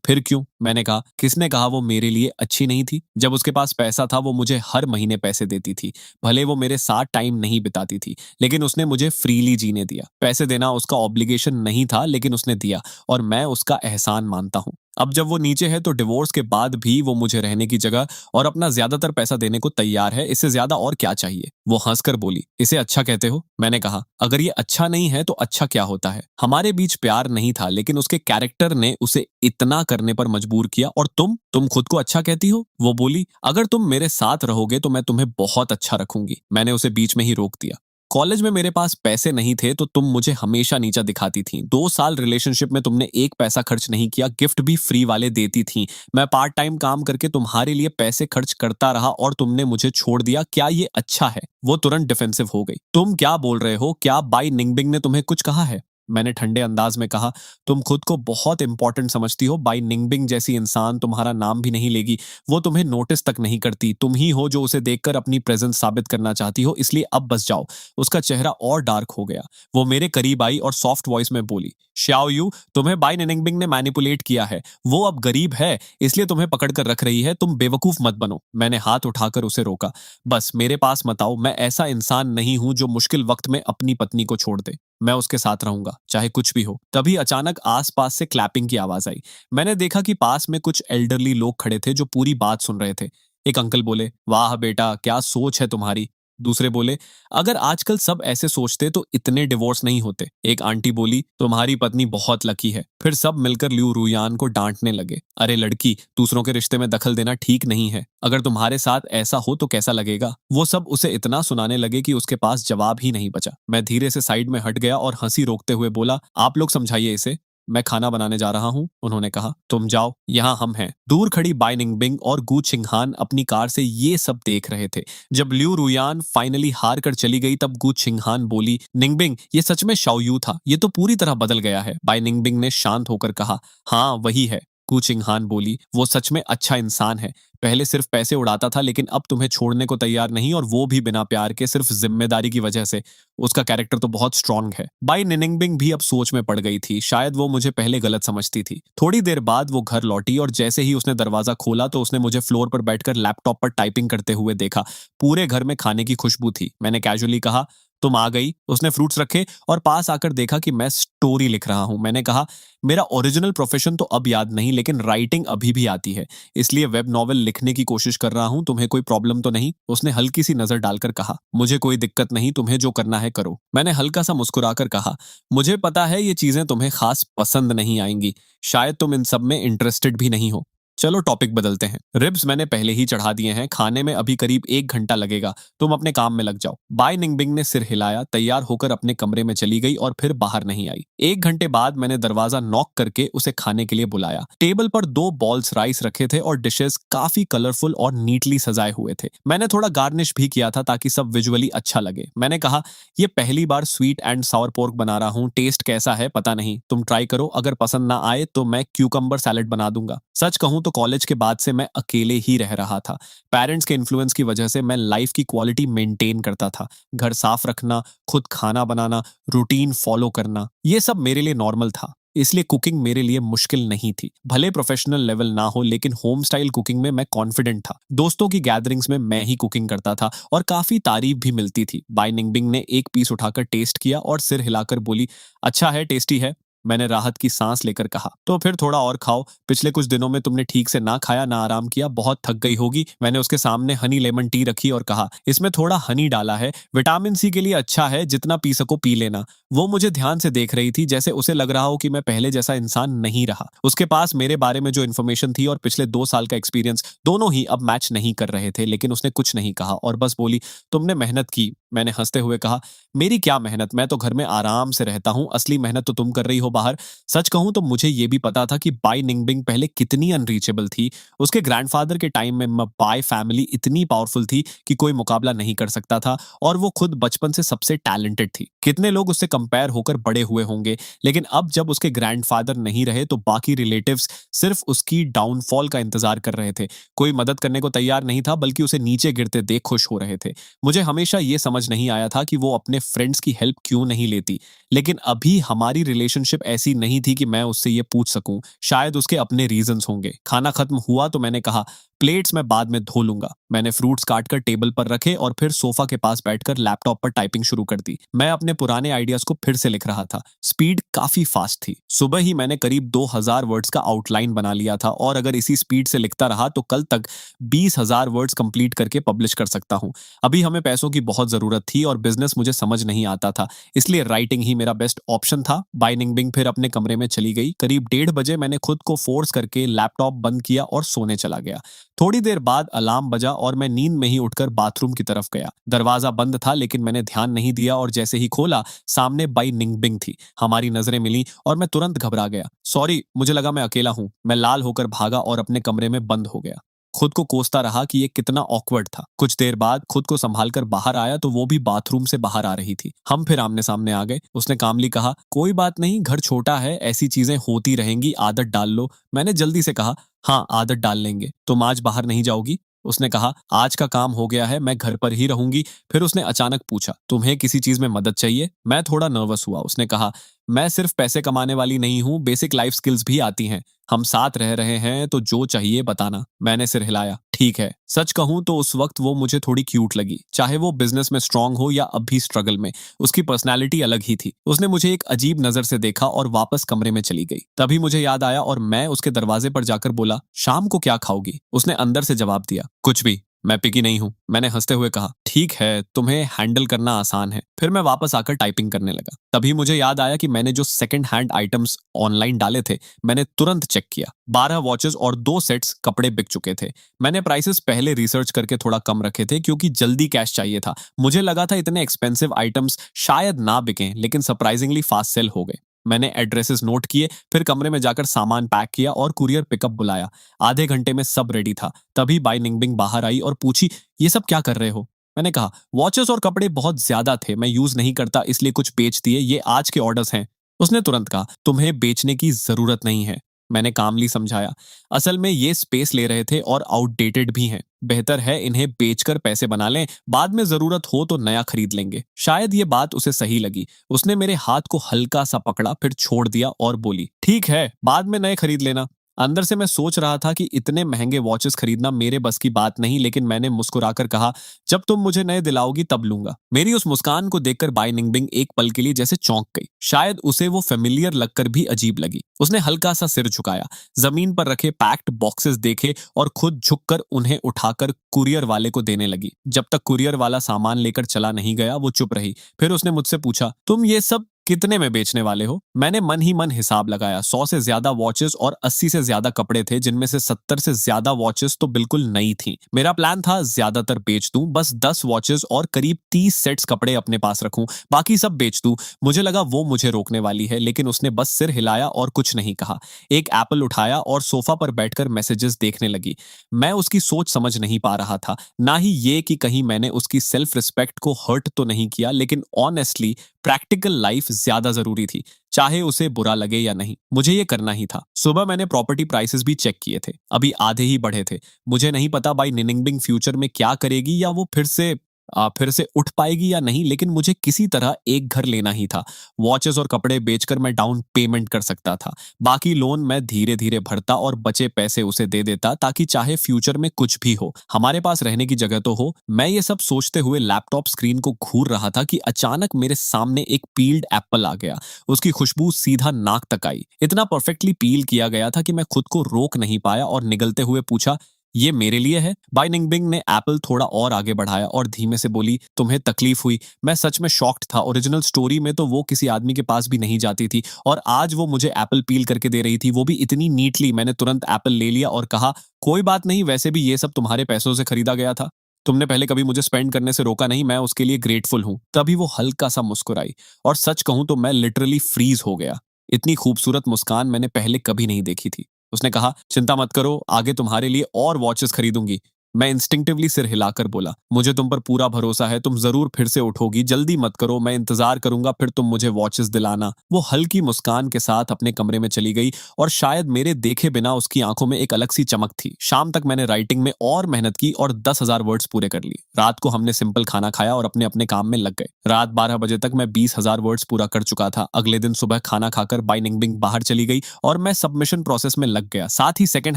फिर क्यों? मैंने कहा। किसने कहा वो मेरे लिए अच्छी नहीं थी? जब उसके पास पैसा था वो मुझे हर महीने पैसे देती थी। भले वो मेरे साथ टाइम नहीं बिताती थी, लेकिन उसने मुझे फ्रीली जीने दिया। पैसे देना उसका ऑब्लिगेशन नहीं था, लेकिन उसने दिया और मैं उसका एहसान मानता हूँ। अब जब वो नीचे है तो डिवोर्स के बाद भी वो मुझे रहने की जगह और अपना ज्यादातर पैसा देने को तैयार है। इससे ज्यादा और क्या चाहिए? वो हंसकर बोली, इसे अच्छा कहते हो? मैंने कहा, अगर ये अच्छा नहीं है तो अच्छा क्या होता है? हमारे बीच प्यार नहीं था, लेकिन उसके कैरेक्टर ने उसे इतना करने पर मजबूर किया। और तुम खुद को अच्छा कहती हो? वो बोली, अगर तुम मेरे साथ रहोगे तो मैं तुम्हें बहुत अच्छा रखूंगी। मैंने उसे बीच में ही रोक दिया। कॉलेज में मेरे पास पैसे नहीं थे तो तुम मुझे हमेशा नीचा दिखाती थी। 2 साल रिलेशनशिप में तुमने एक पैसा खर्च नहीं किया, गिफ्ट भी फ्री वाले देती थी। मैं पार्ट टाइम काम करके तुम्हारे लिए पैसे खर्च करता रहा और तुमने मुझे छोड़ दिया। क्या ये अच्छा है? वो तुरंत डिफेंसिव हो गई। तुम क्या बोल रहे हो? क्या बाई निंगबिंग ने तुम्हें कुछ कहा है? मैंने ठंडे अंदाज में कहा, तुम खुद को बहुत इंपॉर्टेंट समझती हो। बाई निंगबिंग जैसी इंसान तुम्हारा नाम भी नहीं लेगी। वो तुम्हें नोटिस तक नहीं करती। तुम ही हो जो उसे देखकर अपनी प्रेजेंस साबित करना चाहती हो, इसलिए अब बस जाओ। उसका चेहरा और डार्क हो गया। वो मेरे करीब आई और सॉफ्ट वॉइस में बोली, श्याओ यू, तुम्हें बाई निंगबिंग ने मैनिपुलेट किया है। वो अब गरीब है, इसलिए तुम्हें पकड़ कर रख रही है। तुम बेवकूफ मत बनो। मैंने हाथ उठाकर उसे रोका। बस मेरे पास मत आओ। मैं ऐसा इंसान नहीं हूं जो मुश्किल वक्त में अपनी पत्नी को छोड़ दे। मैं उसके साथ रहूंगा, चाहे कुछ भी हो। तभी अचानक आसपास से क्लैपिंग की आवाज आई। मैंने देखा कि पास में कुछ एल्डरली लोग खड़े थे जो पूरी बात सुन रहे थे। एक अंकल बोले, वाह बेटा, क्या सोच है तुम्हारी। दूसरे बोले, अगर आजकल सब ऐसे सोचते तो इतने डिवोर्स नहीं होते। एक आंटी बोली, तुम्हारी पत्नी बहुत लकी है। फिर सब मिलकर लिू रुयान को डांटने लगे। अरे लड़की, दूसरों के रिश्ते में दखल देना ठीक नहीं है। अगर तुम्हारे साथ ऐसा हो तो कैसा लगेगा? वो सब उसे इतना सुनाने लगे कि उसके पास जवाब ही नहीं बचा। मैं धीरे से साइड में हट गया और हंसी रोकते हुए बोला, आप लोग समझाइए इसे। मैं खाना बनाने जा रहा हूँ, उन्होंने कहा। तुम जाओ, यहाँ हम हैं। दूर खड़ी बाई निंगबिंग और गू छिंगहान अपनी कार से ये सब देख रहे थे। जब लिू रुयान फाइनली हार कर चली गई तब गू छिंगहान बोली, निंगबिंग, ये सच में शाओयू था। ये तो पूरी तरह बदल गया है। बाई निंगबिंग ने शांत होकर कहा, हाँ वही है। गू छिंगहान बोली, वो सच में अच्छा इंसान है। पहले सिर्फ पैसे उड़ाता था, लेकिन अब तुम्हें छोड़ने को तैयार नहीं, और वो भी बिना प्यार के, सिर्फ जिम्मेदारी की वजह से। उसका कैरेक्टर तो बहुत स्ट्रांग है। बाई निनिंगबिंग भी अब सोच में पड़ गई थी। शायद वो मुझे पहले गलत समझती थी। थोड़ी देर बाद वो घर लौटी और जैसे ही उसने दरवाजा खोला तो उसने मुझे फ्लोर पर बैठकर लैपटॉप पर टाइपिंग करते हुए देखा। पूरे घर में खाने की खुशबू थी। मैंने कैजुअली कहा, तुम आ गई। उसने फ्रूट्स रखे और पास आकर देखा कि मैं स्टोरी लिख रहा हूं। मैंने कहा, मेरा ओरिजिनल प्रोफेशन तो अब याद नहीं, लेकिन राइटिंग अभी भी आती है, इसलिए वेब नॉवेल लिखने की कोशिश कर रहा हूं। तुम्हें कोई प्रॉब्लम तो नहीं? उसने हल्की सी नजर डालकर कहा, मुझे कोई दिक्कत नहीं, तुम्हें जो करना है करो। मैंने हल्का सा मुस्कुराकर कहा, मुझे पता है ये चीजें तुम्हें खास पसंद नहीं आएंगी। शायद तुम इन सब में इंटरेस्टेड भी नहीं हो। चलो टॉपिक बदलते हैं। रिब्स मैंने पहले ही चढ़ा दिए हैं। खाने में अभी करीब 1 घंटा लगेगा। तुम अपने काम में लग जाओ। बाय निंगबिंग ने सिर हिलाया, तैयार होकर अपने कमरे में चली गई और फिर बाहर नहीं आई। 1 घंटे बाद मैंने दरवाजा नॉक करके उसे खाने के लिए बुलाया। टेबल पर 2 बॉल्स राइस रखे थे और डिशेस काफी कलरफुल और नीटली सजाए हुए थे। मैंने थोड़ा गार्निश भी किया था ताकि सब विजुअली अच्छा लगे। मैंने कहा, ये पहली बार स्वीट एंड सावर पोर्क बना रहा हूँ। टेस्ट कैसा है पता नहीं, तुम ट्राई करो। अगर पसंद ना आए तो मैं क्यूकम्बर सैलेड बना दूंगा। सच कहूं तो कॉलेज के बाद से मैं अकेले ही रह रहा था। पेरेंट्स के इन्फ्लुएंस की वजह से मैं लाइफ की क्वालिटी मेंटेन करता था। घर साफ रखना, खुद खाना बनाना, रूटीन फॉलो करना, ये सब मेरे लिए नॉर्मल था। इसलिए कुकिंग मेरे लिए मुश्किल नहीं थी। भले प्रोफेशनल लेवल ना हो, लेकिन होम स्टाइल कुकिंग में मैं कॉन्फिडेंट था। दोस्तों की गैदरिंग्स में मैं ही कुकिंग करता था और काफी तारीफ भी मिलती थी। बाय निंगबिंग ने एक पीस उठाकर टेस्ट किया और सिर हिलाकर बोली, अच्छा है, टेस्टी है। मैंने राहत की सांस लेकर कहा, तो फिर थोड़ा और खाओ। पिछले कुछ दिनों में तुमने ठीक से ना खाया ना आराम किया, बहुत थक गई होगी। मैंने उसके सामने हनी लेमन टी रखी और कहा, इसमें थोड़ा हनी डाला है, विटामिन सी के लिए अच्छा है, जितना पी सको पी लेना। वो मुझे ध्यान से देख रही थी, जैसे उसे लग रहा हो कि मैं पहले जैसा इंसान नहीं रहा। उसके पास मेरे बारे में जो इन्फॉर्मेशन थी और पिछले 2 साल का एक्सपीरियंस, दोनों ही अब मैच नहीं कर रहे थे। लेकिन उसने कुछ नहीं कहा और बस बोली, तुमने मेहनत की। मैंने हंसते हुए कहा, मेरी क्या मेहनत, मैं तो घर में आराम से रहता हूँ। असली मेहनत तो तुम कर रही हो बाहर। सच कहूं तो मुझे यह भी पता था कि बाय निंगबिंग पहले कितनी अनरीचेबल थी। उसके ग्रैंडफादर के टाइम में बाय फैमिली इतनी पावरफुल थी कि कोई मुकाबला नहीं कर सकता था, और वो खुद बचपन से सबसे टैलेंटेड थी। कितने लोग उससे कंपेयर होकर बड़े हुए होंगे, लेकिन अब जब उसके ग्रैंडफादर नहीं रहे तो बाकी रिलेटिव्स सिर्फ उसकी डाउनफॉल का इंतजार कर रहे थे। कोई मदद करने को तैयार नहीं था, बल्कि उसे नीचे गिरते देख खुश हो रहे थे। मुझे हमेशा ये समझ समझ नहीं आया था कि वो अपने फ्रेंड्स की हेल्प क्यों नहीं लेती। लेकिन अभी हमारी रिलेशनशिप ऐसी नहीं थी कि मैं उससे ये पूछ सकूं। शायद उसके अपने रीजंस होंगे। खाना खत्म हुआ तो मैंने कहा, प्लेट्स मैं बाद में धो लूंगा। मैंने फ्रूट्स काट कर टेबल पर रखे और फिर सोफा के पास बैठकर लैपटॉप पर टाइपिंग शुरू कर दी। मैं अपने पुराने आइडियाज को फिर से लिख रहा था। स्पीड काफी फास्ट थी। सुबह ही मैंने करीब 2000 वर्ड्स का आउटलाइन बना लिया था और अगर इसी स्पीड से लिखता रहा तो कल तक 20,000 वर्ड्स कंप्लीट करके पब्लिश कर सकता हूँ। अभी हमें पैसों की बहुत जरूरत थी और बिजनेस मुझे समझ नहीं आता था, इसलिए राइटिंग ही मेरा बेस्ट ऑप्शन था। बाय निंगबिंग फिर अपने कमरे में चली गई। करीब 1:30 बजे मैंने खुद को फोर्स करके लैपटॉप बंद किया और सोने चला गया। थोड़ी देर बाद अलार्म बजा और मैं नींद में ही उठकर बाथरूम की तरफ गया। दरवाजा बंद था लेकिन मैंने ध्यान नहीं दिया और जैसे ही खोला, सामने बाई निंगबिंग थी। हमारी नजरें मिली और मैं तुरंत घबरा गया। सॉरी, मुझे लगा मैं अकेला हूं। मैं लाल होकर भागा और अपने कमरे में बंद हो गया। खुद को कोसता रहा कि ये कितना ऑकवर्ड था। कुछ देर बाद खुद को संभाल कर बाहर आया तो वो भी बाथरूम से बाहर आ रही थी। हम फिर आमने सामने आ गए। उसने कामली कहा, कोई बात नहीं, घर छोटा है, ऐसी चीजें होती रहेंगी, आदत डाल लो। मैंने जल्दी से कहा, हाँ आदत डाल लेंगे। तुम आज बाहर नहीं जाओगी? उसने कहा, आज का काम हो गया है, मैं घर पर ही रहूंगी। फिर उसने अचानक पूछा, तुम्हें किसी चीज में मदद चाहिए? मैं थोड़ा नर्वस हुआ। उसने कहा, मैं सिर्फ पैसे कमाने वाली नहीं हूँ, बेसिक लाइफ स्किल्स भी आती हैं। हम साथ रह रहे हैं तो जो चाहिए बताना। मैंने सिर हिलाया। ठीक है। सच कहूं तो उस वक्त वो मुझे थोड़ी क्यूट लगी, चाहे वो बिजनेस में स्ट्रांग हो या अब भी स्ट्रगल में। उसकी पर्सनैलिटी अलग ही थी। उसने मुझे एक अजीब नजर से देखा और वापस कमरे में चली गई। तभी मुझे याद आया और मैं उसके दरवाजे पर जाकर बोला, शाम को क्या खाओगी? उसने अंदर से जवाब दिया, कुछ भी, मैं पिकी नहीं हूं। मैंने हंसते हुए कहा, ठीक है, तुम्हें हैंडल करना आसान है। फिर मैं वापस आकर टाइपिंग करने लगा। तभी मुझे याद आया कि मैंने जो सेकंड हैंड आइटम्स ऑनलाइन डाले थे, मैंने तुरंत चेक किया। 12 वॉचेस और 2 सेट्स कपड़े बिक चुके थे। मैंने प्राइसेस पहले रिसर्च करके थोड़ा कम रखे थे क्योंकि जल्दी कैश चाहिए था। मुझे लगा था इतने एक्सपेंसिव आइटम्स शायद ना बिकें, लेकिन सरप्राइजिंगली फास्ट सेल हो गए। मैंने एड्रेसेस नोट किए, फिर कमरे में जाकर सामान पैक किया और कुरियर पिकअप बुलाया। आधे घंटे में सब रेडी था। तभी बाई निंगबिंग बाहर आई और पूछी, ये सब क्या कर रहे हो? मैंने कहा, वॉचेस और कपड़े बहुत ज्यादा थे, मैं यूज नहीं करता इसलिए कुछ बेच दिए, ये आज के ऑर्डर्स हैं। उसने तुरंत कहा, तुम्हें बेचने की जरूरत नहीं है। मैंने कामली समझाया, असल में ये स्पेस ले रहे थे और आउटडेटेड भी हैं। बेहतर है इन्हें बेचकर पैसे बना लें, बाद में जरूरत हो तो नया खरीद लेंगे। शायद ये बात उसे सही लगी। उसने मेरे हाथ को हल्का सा पकड़ा, फिर छोड़ दिया और बोली, ठीक है, बाद में नए खरीद लेना। अंदर से मैं सोच रहा था कि इतने महंगे वॉचेस खरीदना मेरे बस की बात नहीं, लेकिन मैंने मुस्कुराकर कहा, जब तुम मुझे नए दिलाओगी तब लूंगा। मेरी उस मुस्कान को देखकर बाई निंगबिंग एक पल के लिए जैसे चौंक गई। शायद उसे वो फेमिलियर लगकर भी अजीब लगी। उसने हल्का सा सिर झुकाया, जमीन पर रखे पैक्ड बॉक्सेस देखे और खुद झुककर उन्हें उठाकर कुरियर वाले को देने लगी। जब तक कुरियर वाला सामान लेकर चला नहीं गया वो चुप रही। फिर उसने मुझसे पूछा, तुम ये सब कितने में बेचने वाले हो? मैंने मन ही मन हिसाब लगाया। 100 से ज्यादा वॉचेस और 80 से ज्यादा कपड़े थे, जिनमें से 70 से ज्यादा वॉचेस तो बिल्कुल नई थी। मेरा प्लान था ज्यादातर बेच दूं, बस 10 वॉचेस और करीब 30 सेट्स कपड़े अपने पास रखूं, बाकी सब बेच दूं। मुझे लगा वो मुझे रोकने वाली है, लेकिन उसने बस सिर हिलाया और कुछ नहीं कहा। एक एप्पल उठाया और सोफा पर बैठकर मैसेजेस देखने लगी। मैं उसकी सोच समझ नहीं पा रहा था, ना ही ये कि कहीं मैंने उसकी सेल्फ रिस्पेक्ट को हर्ट तो नहीं किया, लेकिन ऑनेस्टली प्रैक्टिकल लाइफ ज्यादा जरूरी थी, चाहे उसे बुरा लगे या नहीं। मुझे ये करना ही था। सुबह मैंने प्रॉपर्टी प्राइसेस भी चेक किए थे, अभी आधे ही बढ़े थे। मुझे नहीं पता बाई निनिंगबिंग फ्यूचर में क्या करेगी, या वो फिर से उठ पाएगी या नहीं, लेकिन मुझे किसी तरह एक घर लेना ही था। वॉचेस और कपड़े बेचकर मैं डाउन पेमेंट कर सकता था। बाकी लोन मैं धीरे धीरे भरता और बचे पैसे उसे दे देता, ताकि चाहे फ्यूचर में कुछ भी हो, हमारे पास रहने की जगह तो हो। मैं ये सब सोचते हुए लैपटॉप स्क्रीन को घूर रहा था कि अचानक मेरे सामने एक पील्ड एप्पल आ गया। उसकी खुशबू सीधा नाक तक आई। इतना परफेक्टली पील किया गया था कि मैं खुद को रोक नहीं पाया और निगलते हुए पूछा, ये मेरे लिए है? बाई निंगबिंग ने एप्पल थोड़ा और आगे बढ़ाया और धीमे से बोली, तुम्हें तकलीफ हुई? मैं सच में शॉक्ड था। ओरिजिनल स्टोरी में तो वो किसी आदमी के पास भी नहीं जाती थी, और आज वो मुझे एप्पल पील करके दे रही थी, वो भी इतनी नीटली। मैंने तुरंत एप्पल ले लिया और कहा, कोई बात नहीं, वैसे भी ये सब तुम्हारे पैसों से खरीदा गया था। तुमने पहले कभी मुझे स्पेंड करने से रोका नहीं, मैं उसके लिए ग्रेटफुल हूं। तभी वो हल्का सा मुस्कुराई, और सच कहूं तो मैं लिटरली फ्रीज हो गया। इतनी खूबसूरत मुस्कान मैंने पहले कभी नहीं देखी थी। उसने कहा, चिंता मत करो, आगे तुम्हारे लिए और वॉचेस खरीदूंगी। मैं इंस्टिंक्टिवली सिर हिलाकर बोला, मुझे तुम पर पूरा भरोसा है, तुम जरूर फिर से उठोगी, जल्दी मत करो, मैं इंतजार करूंगा, फिर तुम मुझे वॉचेस दिलाना। वो हल्की मुस्कान के साथ अपने कमरे में चली गई और शायद मेरे देखे बिना उसकी आंखों में एक अलग सी चमक थी। शाम तक मैंने राइटिंग में और मेहनत की और 10,000 वर्ड्स पूरे कर लिए। रात को हमने सिंपल खाना खाया और अपने अपने काम में लग गए। रात 12 बजे तक मैं 20,000 वर्ड्स पूरा कर चुका था। अगले दिन सुबह खाना खाकर बाई निंगबिंग बाहर चली गई और मैं सबमिशन प्रोसेस में लग गया। साथ ही सेकंड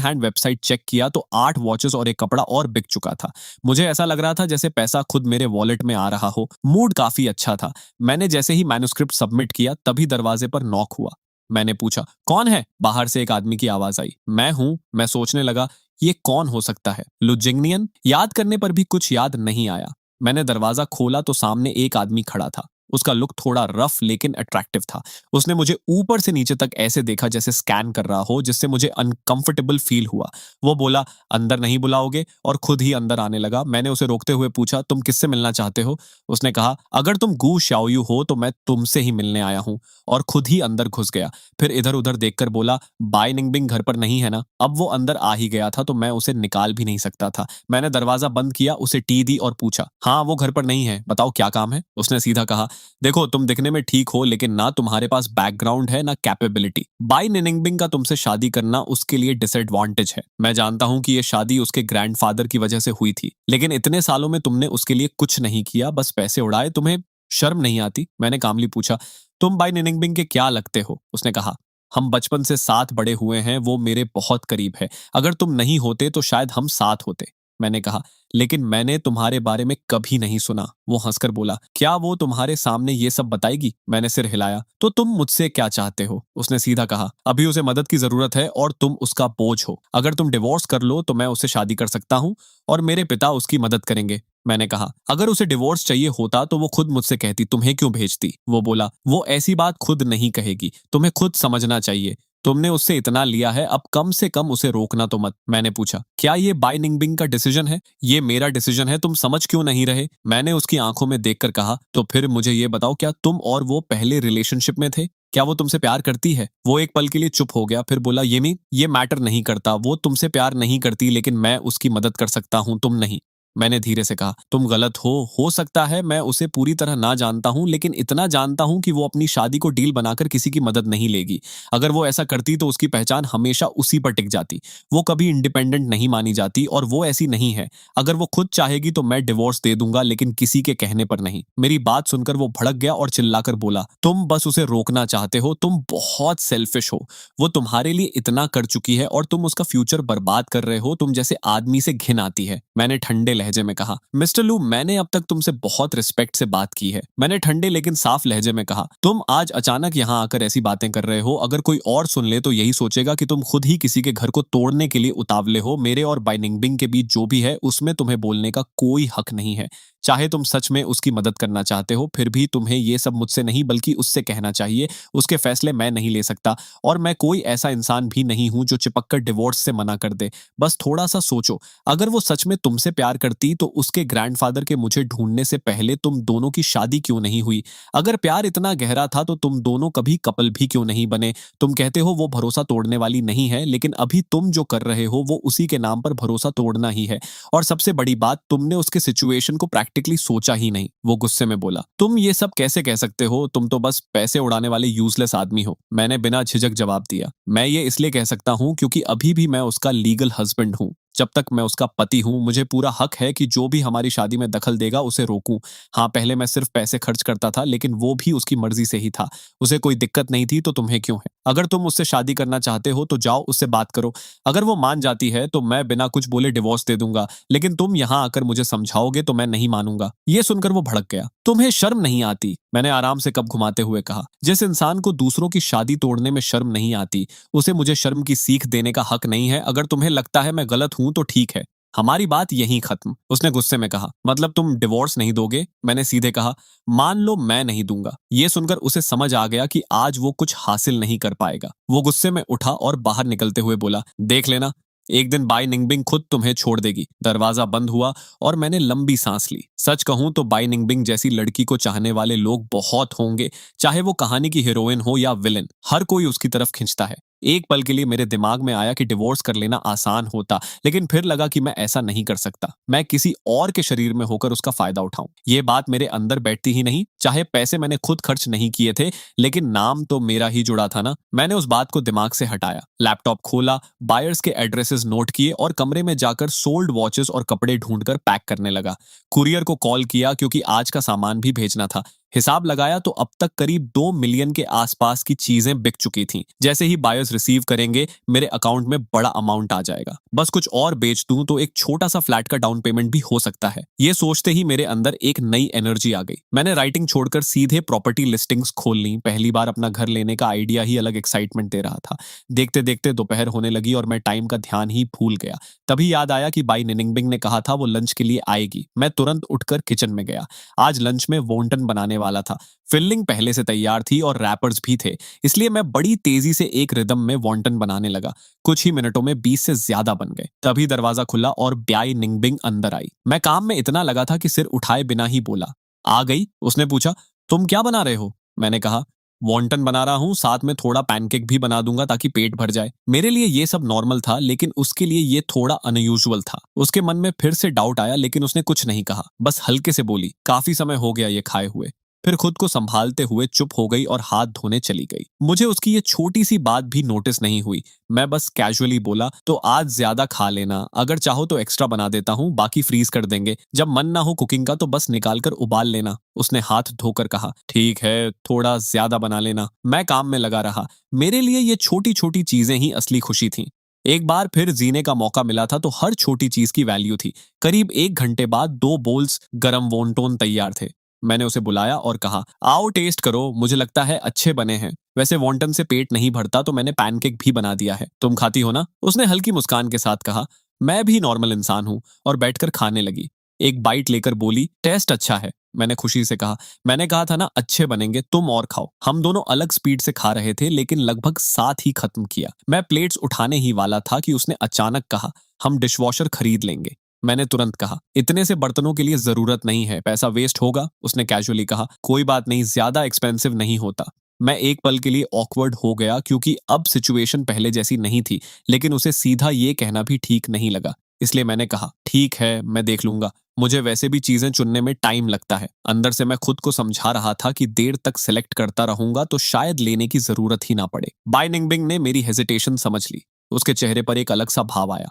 हैंड वेबसाइट चेक किया तो 8 वॉचेस और एक कपड़ा और बिक चुका था। मुझे ऐसा लग रहा था जैसे पैसा खुद मेरे वॉलेट में आ रहा हो। मूड काफी अच्छा था। मैंने जैसे ही मैन्युस्क्रिप्ट सबमिट किया तभी दरवाजे पर नॉक हुआ। मैंने पूछा, कौन है? बाहर से एक आदमी की आवाज आई। मैं हूं। मैं सोचने लगा, ये कौन हो सकता है? लुजिंगनियन? याद करने पर भी कुछ याद नहीं आया। मैंने दरवाजा खोला तो सामने एक आदमी खड़ा था। उसका लुक थोड़ा रफ लेकिन अट्रैक्टिव था। उसने मुझे ऊपर से नीचे तक ऐसे देखा जैसे स्कैन कर रहा हो, जिससे मुझे अनकंफर्टेबल फील हुआ। वो बोला, अंदर नहीं बुलाओगे? और खुद ही अंदर आने लगा। मैंने उसे रोकते हुए पूछा, तुम किससे मिलना चाहते हो? उसने कहा, अगर तुम गू शाओयू हो तो मैं तुमसे ही मिलने आया हूं, और खुद ही अंदर घुस गया। फिर इधर उधर देखकर बोला, बाय निंगबिंग घर पर नहीं है ना? अब वो अंदर आ ही गया था तो मैं उसे निकाल भी नहीं सकता था। मैंने दरवाजा बंद किया, उसे टी दी और पूछा, हाँ वो घर पर नहीं है, बताओ क्या काम है? उसने सीधा कहा, देखो तुम दिखने में ठीक हो लेकिन ना तुम्हारे पास बैकग्राउंड है ना कैपेबिलिटी। बाई निनिंगबिंग का तुमसे शादी करना उसके लिए डिसएडवांटेज है। मैं जानता हूं कि ये शादी उसके ग्रैंडफादर की वजह से हुई थी, लेकिन इतने सालों में तुमने उसके लिए कुछ नहीं किया, बस पैसे उड़ाए। तुम्हें शर्म नहीं आती? मैंने कामली पूछा, तुम बाई निनिंगबिंग के क्या लगते हो? उसने कहा, हम बचपन से साथ बड़े हुए हैं, वो मेरे बहुत करीब है। अगर तुम नहीं होते तो शायद हम साथ होते। मैंने कहा, लेकिन मैंने तुम्हारे बारे में कभी नहीं सुना। वो हंसकर बोला, क्या वो तुम्हारे सामने ये सब बताएगी? मैंने सिर हिलाया। तो तुम मुझसे क्या चाहते हो? उसने सीधा कहा, अभी उसे मदद की जरूरत है और तुम उसका बोझ हो। अगर तुम डिवोर्स कर लो तो मैं उससे शादी कर सकता हूँ और मेरे पिता उसकी मदद करेंगे। मैंने कहा, अगर उसे डिवोर्स चाहिए होता तो वो खुद मुझसे कहती, तुम्हें क्यों भेजती? वो बोला, वो ऐसी बात खुद नहीं कहेगी, तुम्हें खुद समझना चाहिए। तुमने उससे इतना लिया है, अब कम से कम उसे रोकना तो मत। मैंने पूछा, क्या ये बाय निंगबिंग का डिसीजन है? ये मेरा डिसीजन है, तुम समझ क्यों नहीं रहे? मैंने उसकी आंखों में देखकर कहा, तो फिर मुझे ये बताओ, क्या तुम और वो पहले रिलेशनशिप में थे? क्या वो तुमसे प्यार करती है? वो एक पल के लिए चुप हो गया, फिर बोला, ये मैटर नहीं करता। वो तुमसे प्यार नहीं करती, लेकिन मैं उसकी मदद कर सकता हूँ, तुम नहीं। मैंने धीरे से कहा, तुम गलत हो सकता है मैं उसे पूरी तरह ना जानता हूं, लेकिन इतना जानता हूं कि वो अपनी शादी को डील बनाकर किसी की मदद नहीं लेगी। अगर वो ऐसा करती तो उसकी पहचान हमेशा उसी पर टिक जाती। वो कभी इंडिपेंडेंट नहीं मानी जाती और वो ऐसी नहीं है। अगर वो खुद चाहेगी तो मैं डिवोर्स दे दूंगा, लेकिन किसी के कहने पर नहीं। मेरी बात सुनकर वो भड़क गया और चिल्लाकर बोला, तुम बस उसे रोकना चाहते हो, तुम बहुत सेल्फिश हो। वो तुम्हारे लिए इतना कर चुकी है और तुम उसका फ्यूचर बर्बाद कर रहे हो। तुम जैसे आदमी से घिन आती है। मैंने ठंडे लहजे में कहा, मिस्टर लू, मैंने अब तक तुमसे बहुत रिस्पेक्ट से बात की है। मैंने ठंडे लेकिन साफ लहजे में कहा, तुम आज अचानक यहाँ आकर ऐसी बातें कर रहे हो। अगर कोई और सुन ले तो यही सोचेगा कि तुम खुद ही किसी के घर को तोड़ने के लिए उतावले हो। मेरे और बाई निंगबिंग के बीच जो भी है उसमें तुम्हें बोलने का कोई हक नहीं है। चाहे तुम सच में उसकी मदद करना चाहते हो, फिर भी तुम्हें ये सब मुझसे नहीं बल्कि उससे कहना चाहिए। उसके फैसले मैं नहीं ले सकता और मैं कोई ऐसा इंसान भी नहीं हूं जो चिपककर डिवोर्स से मना कर दे। बस थोड़ा सा सोचो, अगर वो सच में तुमसे प्यार करती तो उसके ग्रैंडफादर के मुझे ढूंढने से पहले तुम दोनों की शादी क्यों नहीं हुई? अगर प्यार इतना गहरा था तो तुम दोनों कभी कपल भी क्यों नहीं बने? तुम कहते हो वो भरोसा तोड़ने वाली नहीं है, लेकिन अभी तुम जो कर रहे हो वो उसी के नाम पर भरोसा तोड़ना ही है। और सबसे बड़ी बात, तुमने उसके सिचुएशन को प्रैक्टिकली सोचा ही नहीं। वो गुस्से में बोला, तुम ये सब कैसे कह सकते हो? तुम तो बस पैसे उड़ाने वाले यूजलेस आदमी हो। मैंने बिना झिझक जवाब दिया, मैं ये इसलिए कह सकता हूँ क्योंकि अभी भी मैं उसका लीगल हस्बैंड हूँ। जब तक मैं उसका पति हूं, मुझे पूरा हक है कि जो भी हमारी शादी में दखल देगा उसे रोकूं। हाँ, पहले मैं सिर्फ पैसे खर्च करता था, लेकिन वो भी उसकी मर्जी से ही था। उसे कोई दिक्कत नहीं थी तो तुम्हें क्यों है? अगर तुम उससे शादी करना चाहते हो तो जाओ उससे बात करो। अगर वो मान जाती है तो मैं बिना कुछ बोले डिवोर्स दे दूंगा, लेकिन तुम यहाँ आकर मुझे समझाओगे तो मैं नहीं मानूंगा। ये सुनकर वो भड़क गया। तुम्हें शर्म नहीं आती? मैंने आराम से कप घुमाते हुए कहा, जिस इंसान को दूसरों की शादी तोड़ने में शर्म नहीं आती, उसे मुझे शर्म की सीख देने का हक नहीं है। अगर तुम्हें लगता है मैं गलत हूं तो ठीक है, हमारी बात यहीं खत्म। उसने गुस्से में कहा, मतलब तुम डिवोर्स नहीं दोगे? मैंने सीधे कहा, मान लो मैं नहीं दूंगा। ये सुनकर उसे समझ आ गया कि आज वो कुछ हासिल नहीं कर पाएगा। वो गुस्से में उठा और बाहर निकलते हुए बोला, देख लेना, एक दिन बाई निंगबिंग खुद तुम्हें छोड़ देगी। दरवाजा बंद हुआ और मैंने लंबी सांस ली। सच कहूं तो बाई निंगबिंग जैसी लड़की को चाहने वाले लोग बहुत होंगे। चाहे वो कहानी की हीरोइन हो या विलेन, हर कोई उसकी तरफ खिंचता है। एक पल के लिए मेरे दिमाग में आया कि डिवोर्स कर लेना आसान होता, लेकिन फिर लगा कि मैं ऐसा नहीं कर सकता। मैं किसी और के शरीर में होकर उसका फायदा उठाऊं। ये बात मेरे अंदर बैठती ही नहीं। चाहे पैसे मैंने खुद खर्च नहीं किए थे, लेकिन नाम तो मेरा ही जुड़ा था ना। मैंने उस बात को दिमाग से हटाया, लैपटॉप खोला, बायर्स के एड्रेसेस नोट किए और कमरे में जाकर सोल्ड वॉचेस और कपड़े ढूंढकर पैक करने लगा। कुरियर को कॉल किया क्योंकि आज का सामान भी भेजना था। हिसाब लगाया तो अब तक करीब 2 मिलियन के आसपास की चीजें बिक चुकी थीं। जैसे ही बायर्स रिसीव करेंगे, मेरे अकाउंट में बड़ा अमाउंट आ जाएगा। बस कुछ और बेच दूं तो एक छोटा सा फ्लैट का डाउन पेमेंट भी हो सकता है। ये सोचते ही मेरे अंदर एक नई एनर्जी आ गई। मैंने राइटिंग छोड़कर सीधे प्रॉपर्टी लिस्टिंग्स खोल ली। पहली बार अपना घर लेने का आइडिया ही अलग एक्साइटमेंट दे रहा था। देखते देखते दोपहर होने लगी और मैं टाइम का ध्यान ही भूल गया। तभी याद आया कि बाई निनिंगबिंग ने कहा था वो लंच के लिए आएगी। मैं तुरंत उठकर किचन में गया। आज लंच में वोंटन बनाने वाला था। फिलिंग पहले से तैयार थी और रैपर्स भी थे, इसलिए मैं बड़ी तेजी से एक रिदम में वॉन्टन बनाने लगा। कुछ ही मिनटों में 20 से ज्यादा बन गए। तभी दरवाजा खुला और ब्याई निंगबिंग अंदर आई। मैं काम में इतना लगा था कि सिर उठाए बिना ही बोला, आ गई? उसने पूछा, तुम क्या बना रहे हो? मैंने कहा, वॉन्टन बना रहा हूं, साथ में थोड़ा पैनकेक भी बना दूंगा ताकि पेट भर जाए। मेरे लिए ये सब नॉर्मल था, लेकिन उसके लिए ये थोड़ा अनयूजुअल था। उसके मन में फिर से डाउट आया, लेकिन उसने कुछ नहीं कहा, बस हल्के से बोली, काफी समय हो गया ये खाए हुए। फिर खुद को संभालते हुए चुप हो गई और हाथ धोने चली गई। मुझे उसकी ये छोटी सी बात भी नोटिस नहीं हुई। मैं बस कैजुअली बोला, तो आज ज्यादा खा लेना, अगर चाहो तो एक्स्ट्रा बना देता हूँ, बाकी फ्रीज कर देंगे। जब मन ना हो कुकिंग का तो बस निकाल कर उबाल लेना। उसने हाथ धोकर कहा, ठीक है, थोड़ा ज्यादा बना लेना। मैं काम में लगा रहा। मेरे लिए ये छोटी छोटी चीजें ही असली खुशी थी। एक बार फिर जीने का मौका मिला था तो हर छोटी चीज की वैल्यू थी। करीब 1 घंटे बाद 2 बोल्स गरम वोंटोन तैयार थे। मैंने उसे बुलाया और कहा, आओ टेस्ट करो, मुझे लगता है अच्छे बने हैं। वैसे वॉन्टन से पेट नहीं भरता तो मैंने पैनकेक भी बना दिया है, तुम खाती हो ना? उसने हल्की मुस्कान के साथ कहा। मैं भी नॉर्मल इंसान हूं और बैठकर खाने लगी। एक बाइट लेकर बोली, टेस्ट अच्छा है। मैंने खुशी से कहा, मैंने कहा था ना अच्छे बनेंगे, तुम और खाओ। हम दोनों अलग स्पीड से खा रहे थे, लेकिन लगभग साथ ही खत्म किया। मैं प्लेट्स उठाने ही वाला था कि उसने अचानक कहा, हम डिशवॉशर खरीद लेंगे। मैंने तुरंत कहा, इतने से बर्तनों के लिए जरूरत नहीं है, पैसा वेस्ट होगा। उसने कैजुअली कहा, कोई बात नहीं, ज्यादा एक्सपेंसिव नहीं होता। मैं एक पल के लिए ऑकवर्ड हो गया क्योंकि अब सिचुएशन पहले जैसी नहीं थी, लेकिन उसे सीधा ये कहना भी ठीक नहीं लगा। इसलिए मैंने कहा, ठीक है, मैं देख लूंगा। मुझे वैसे भी चीजें चुनने में टाइम लगता है। अंदर से मैं खुद को समझा रहा था कि देर तक सेलेक्ट करता रहूंगा तो शायद लेने की जरूरत ही ना पड़े। बाय निंगबिंग ने मेरी हेजिटेशन समझ ली। उसके चेहरे पर एक अलग सा भाव आया।